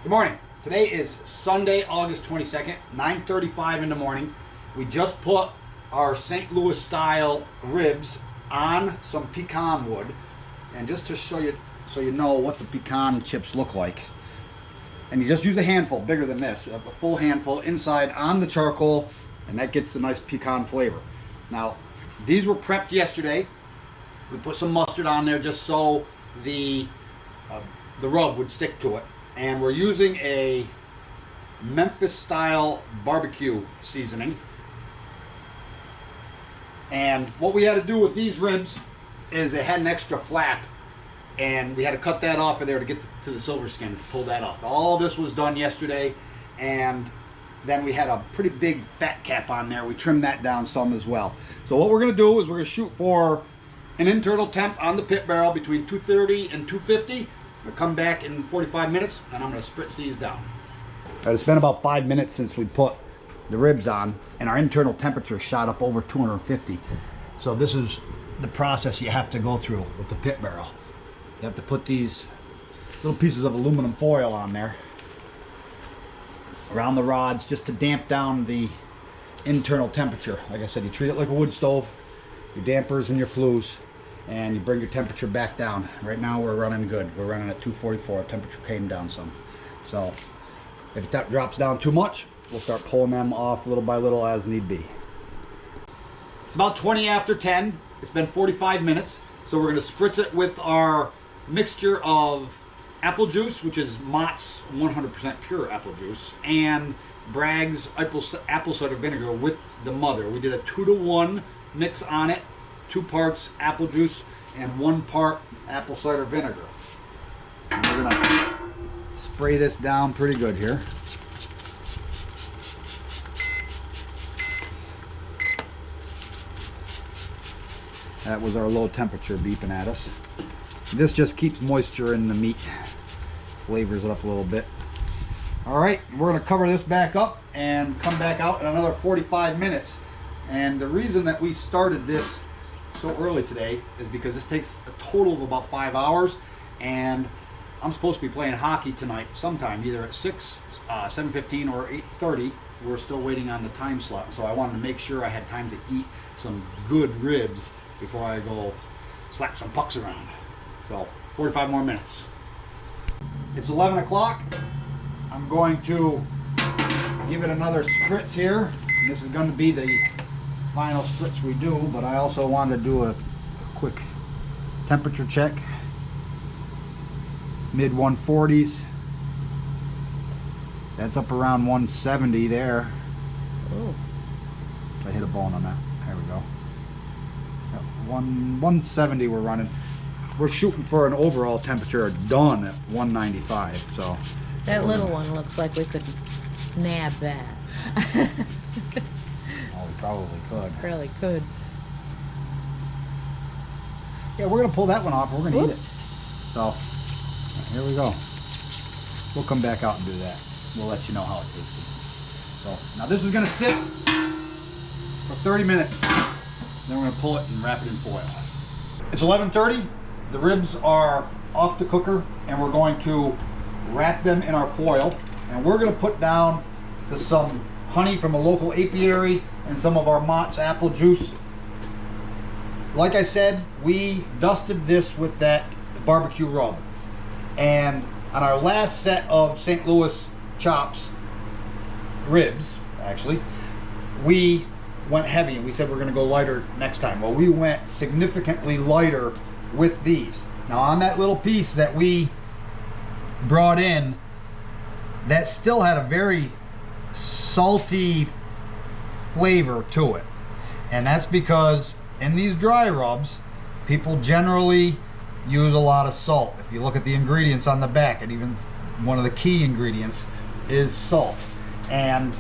Good morning. Today is Sunday, August 22nd, 9:35 in the morning. We just put our St. Louis style ribs on some pecan wood. And just to show you, so you know what the pecan chips look like. And you just use a handful, bigger than this, a full handful inside on the charcoal, and that gets the nice pecan flavor. Now, these were prepped yesterday. We put some mustard on there just so the rub would stick to it. And we're using a Memphis Style BBQ seasoning. And what we had to do with these ribs is it had an extra flap, and we had to cut that off of there to get to the silver skin, to pull that off. All this was done yesterday, and then we had a pretty big fat cap on there. We trimmed that down some as well. So what we're going to do is we're going to shoot for an internal temp on the pit barrel between 230 and 250. We'll come back in 45 minutes, and I'm going to spritz these down. It's been about 5 minutes since we put the ribs on, and our internal temperature shot up over 250. So this is the process you have to go through with the pit barrel. You have to put these little pieces of aluminum foil on there around the rods just to damp down the internal temperature. Like I said, you treat it like a wood stove, your dampers and your flues, and you bring your temperature back down. Right now we're running good. We're running at 244. Temperature came down some. So if it drops down too much, we'll start pulling them off little by little as need be. It's about 20 after 10. It's been 45 minutes. So we're going to spritz it with our mixture of apple juice, which is Mott's 100% pure apple juice, and Bragg's apple cider vinegar with the mother. We did a 2-to-1 mix on it. 2 parts apple juice and 1 part apple cider vinegar. And we're gonna spray this down pretty good here. That was our low temperature beeping at us. This just keeps moisture in the meat, flavors it up a little bit. All right, we're gonna cover this back up and come back out in another 45 minutes. And the reason that we started this so early today is because this takes a total of about 5 hours, and I'm supposed to be playing hockey tonight sometime, either at 6, 7:15 or 8:30. We're still waiting on the time slot, so I wanted to make sure I had time to eat some good ribs before I go slap some pucks around. So 45 more minutes. It's 11 o'clock. I'm going to give it another spritz here. This is going to be the final spritz we do, but I also wanted to do a quick temperature check. Mid 140s. That's up around 170 there. Oh, I hit a bone on that. There we go. Yep, 170 we're running. We're shooting for an overall temperature done at 195. So that little one looks like we could nab that. Probably could. Really could. Yeah, we're gonna pull that one off. We're gonna eat it. So here we go. We'll come back out and do that. We'll let you know how it tastes. So now this is gonna sit for 30 minutes. Then we're gonna pull it and wrap it in foil. It's 11:30. The ribs are off the cooker, and we're going to wrap them in our foil. And we're gonna put down some honey from a local apiary and some of our Mott's apple juice. Like I said, we dusted this with that barbecue rub. And on our last set of St. Louis chops, ribs actually, we went heavy and we said we're gonna go lighter next time. Well, we went significantly lighter with these. Now on that little piece that we brought in, that still had a very salty flavor to it, and that's because in these dry rubs people generally use a lot of salt. If you look at the ingredients on the back, and even one of the key ingredients is salt, and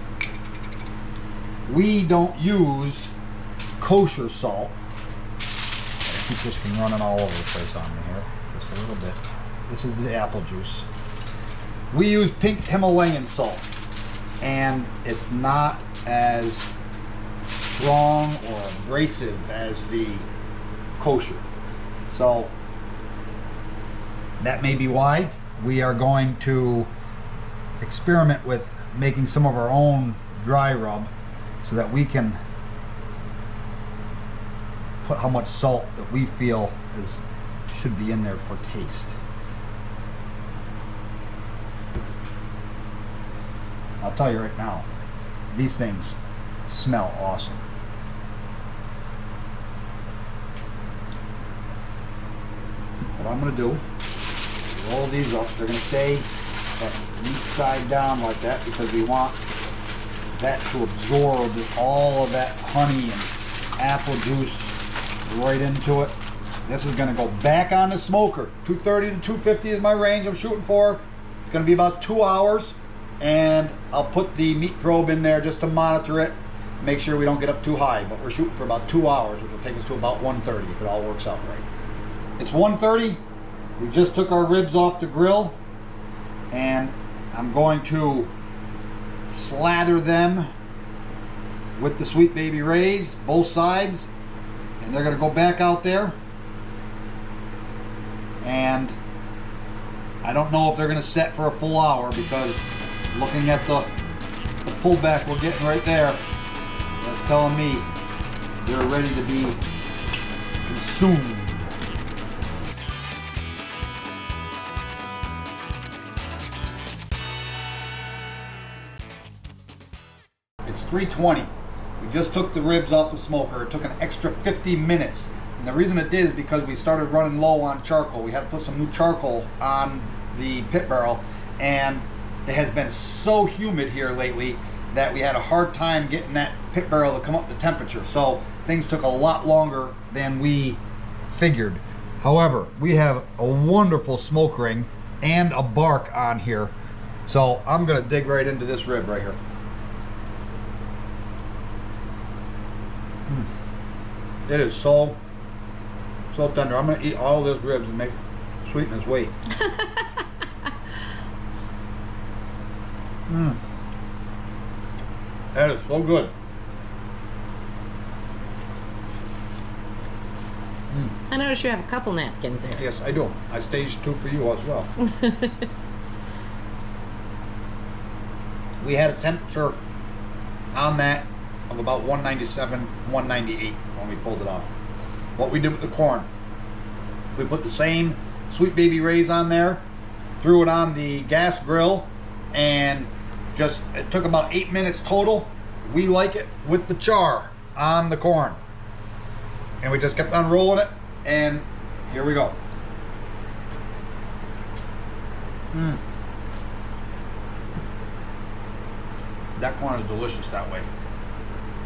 we don't use kosher salt. I keep this from running all over the place on me here just a little bit. This is the apple juice. We use pink Himalayan salt, and it's not as strong or abrasive as the kosher. So that may be why we are going to experiment with making some of our own dry rub so that we can put how much salt that we feel should be in there for taste. I'll tell you right now, these things smell awesome. What I'm going to do, roll these up. They're going to stay at each side down like that because we want that to absorb all of that honey and apple juice right into it. This is going to go back on the smoker. 230 to 250 is my range I'm shooting for. It's going to be about 2 hours, and I'll put the meat probe in there just to monitor it, make sure we don't get up too high. But we're shooting for about 2 hours, which will take us to about 1:30 if it all works out right. It's 1:30. We just took our ribs off the grill, and I'm going to slather them with the Sweet Baby Ray's, both sides, and they're going to go back out there. And I don't know if they're going to set for a full hour, because looking at the pullback we're getting right there, that's telling me they're ready to be consumed. It's 3:20. We just took the ribs off the smoker. It took an extra 50 minutes. And the reason it did is because we started running low on charcoal. We had to put some new charcoal on the pit barrel, and it has been so humid here lately that we had a hard time getting that pit barrel to come up to temperature. So things took a lot longer than we figured. However, we have a wonderful smoke ring and a bark on here. So I'm gonna dig right into this rib right here. It is so tender. I'm gonna eat all of this ribs and make sweeten its weight. That is so good. I noticed you have a couple napkins there. Yes, I do. I staged 2 for you as well. We had a temperature on that of about 197, 198 when we pulled it off. What we did with the corn, we put the same Sweet Baby Ray's on there, threw it on the gas grill, and it took about 8 minutes total. We like it with the char on the corn. And we just kept on rolling it, and here we go. That corn is delicious that way.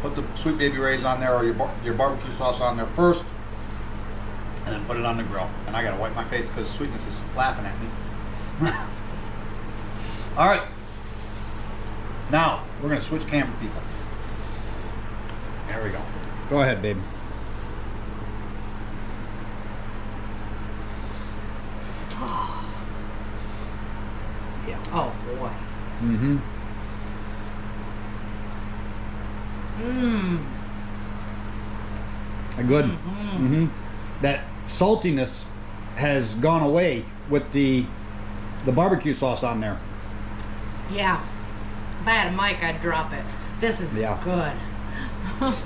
Put the Sweet Baby Ray's on there, or your barbecue sauce on there first, and then put it on the grill. And I gotta wipe my face because Sweetness is laughing at me. All right, now we're gonna switch camera people. There we go. Go ahead, babe. Yeah. Oh boy. Mm-hmm. Good. Mm-hmm. That saltiness has gone away with the barbecue sauce on there. Yeah. If I had a mic, I'd drop it. This is good. I'm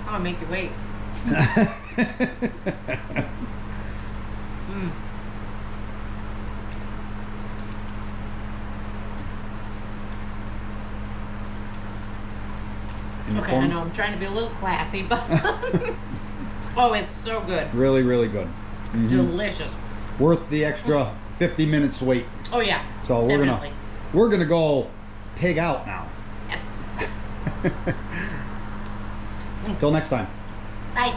gonna make you wait. Okay, I know I'm trying to be a little classy, but oh, it's so good. Really, really good. Mm-hmm. Delicious. Worth the extra 50 minutes wait. Oh yeah. So we're gonna go pig out now. Yes. Till next time. Bye.